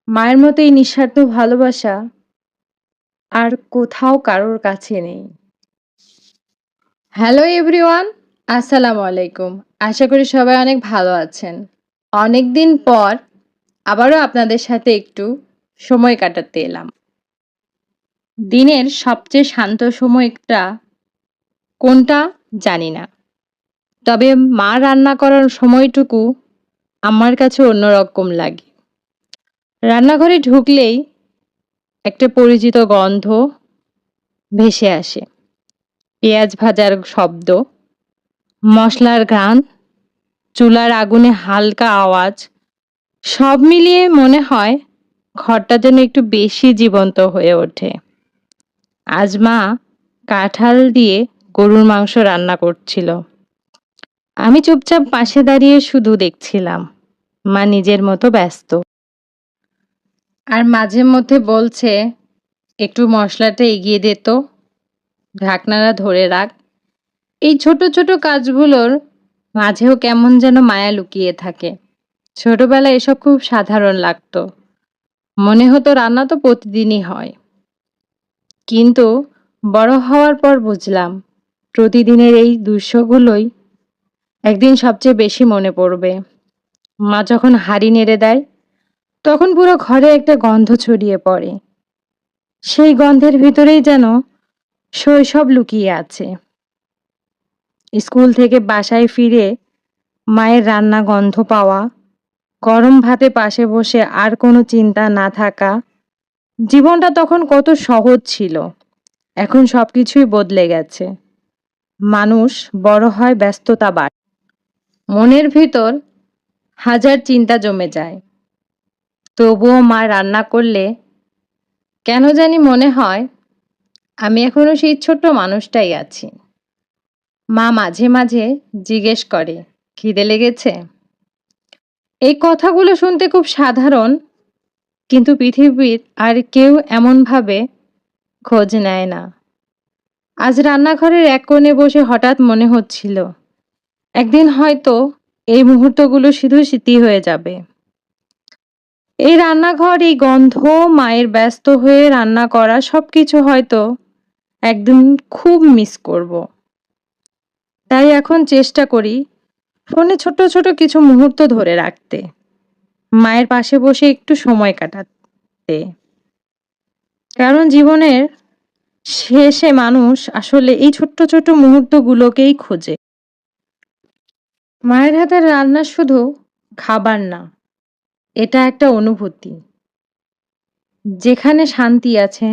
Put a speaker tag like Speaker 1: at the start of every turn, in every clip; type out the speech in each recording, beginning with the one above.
Speaker 1: মায়ের মতো এই নিঃস্বার্থ ভালোবাসা আর কোথাও কারোর কাছে নেই। হ্যালো এভরিওয়ান, আসসালামু আলাইকুম। আশা করি সবাই অনেক ভালো আছেন। অনেকদিন পর আবারও আপনাদের সাথে একটু সময় কাটাতে এলাম। দিনের সবচেয়ে শান্ত সময়টা কোনটা জানি না। তবে মা রান্না করার সময়টুকু আমার কাছে অন্যরকম লাগে। রান্নাঘরে ঢুকলেই একটা পরিচিত গন্ধ ভেসে আসে। পেঁয়াজ ভাজার শব্দ, মশলার ঘ্রাণ, চুলার আগুনে হালকা আওয়াজ, সব মিলিয়ে মনে হয় ঘরটা যেন একটু বেশি জীবন্ত হয়ে ওঠে। আজ মা কাঁঠাল দিয়ে গরুর মাংস রান্না করছিল। আমি চুপচাপ পাশে দাঁড়িয়ে শুধু দেখছিলাম। মা নিজের মতো ব্যস্ত। আর মাঝে মধ্যে বলছে, একটু মশলাটা এগিয়ে দে তো, ঢাকনাটা ধরে রাখ। এই ছোট ছোট কাজগুলোর মাঝেও কেমন যেন মায়া লুকিয়ে থাকে। ছোটবেলায় এসব খুব সাধারণ লাগতো। মনে হতো রান্না তো প্রতিদিনই হয়। কিন্তু বড় হওয়ার পর বুঝলাম, প্রতিদিনের এই দৃশ্যগুলোই একদিন সবচেয়ে বেশি মনে পড়বে। মা যখন হাঁড়ি নেড়ে দেয়, তখন পুরো ঘরে একটা গন্ধ ছড়িয়ে পড়ে। সেই গন্ধের ভিতরেই যেন শৈশব লুকিয়ে আছে। স্কুল থেকে বাসায় ফিরে মায়ের রান্না গন্ধ পাওয়া, গরম ভাতে পাশে বসে আর কোনো চিন্তা না থাকা। জীবনটা তখন কত সহজ ছিল। এখন সবকিছুই বদলে গেছে। মানুষ বড় হয়, ব্যস্ততা বাড়ে। মনের ভিতর হাজার চিন্তা জমে যায়। তবুও মা রান্না করলে কেন জানি মনে হয় আমি এখনো সেই ছোট্ট মানুষটাই আছি। মা মাঝে মাঝে জিজ্ঞেস করে, খিদে লেগেছে? এই কথাগুলো শুনতে খুব সাধারণ, কিন্তু পৃথিবীর আর কেউ এমনভাবে খোঁজ নেয় না। আজ রান্নাঘরের এক কোণে বসে হঠাৎ মনে হচ্ছিল, একদিন হয়তো এই মুহূর্তগুলো শুধু স্মৃতি হয়ে যাবে। এই রান্নাঘর, এই গন্ধ, মায়ের ব্যস্ত হয়ে রান্না করা সবকিছু হয়তো একদিন খুব মিস করব। তাই এখন চেষ্টা করি ফোনে ছোট ছোট কিছু মুহূর্ত ধরে রাখতে, মায়ের পাশে বসে একটু সময় কাটাতে। কারণ জীবনের শেষে মানুষ আসলে এই ছোট্ট ছোট্ট মুহূর্তগুলোকেই খোঁজে। মায়ের হাতের রান্না শুধু খাবার না, এটা একটা অনুভূতি। যেখানে শান্তি আছে,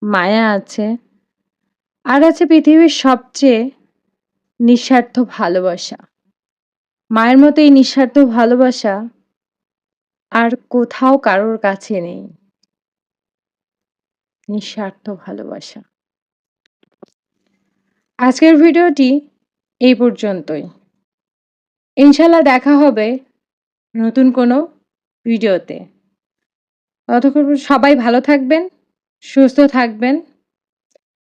Speaker 1: মায়া আছে, আর আছে পৃথিবীর সবচেয়ে নিঃস্বার্থ ভালোবাসা। মায়ের মতো এই নিঃস্বার্থ ভালোবাসা আর কোথাও কারোর কাছে নেই। নিঃস্বার্থ ভালোবাসা। আজকের ভিডিওটি এই পর্যন্তই। ইনশাল্লাহ দেখা হবে নতুন কোনো ভিডিওতে। ততক্ষণ সবাই ভালো থাকবেন, সুস্থ থাকবেন।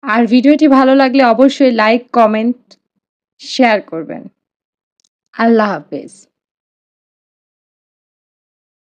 Speaker 1: আর ভিডিওটি ভালো লাগলে অবশ্যই লাইক, কমেন্ট, শেয়ার করবেন। আল্লাহ হাফেজ।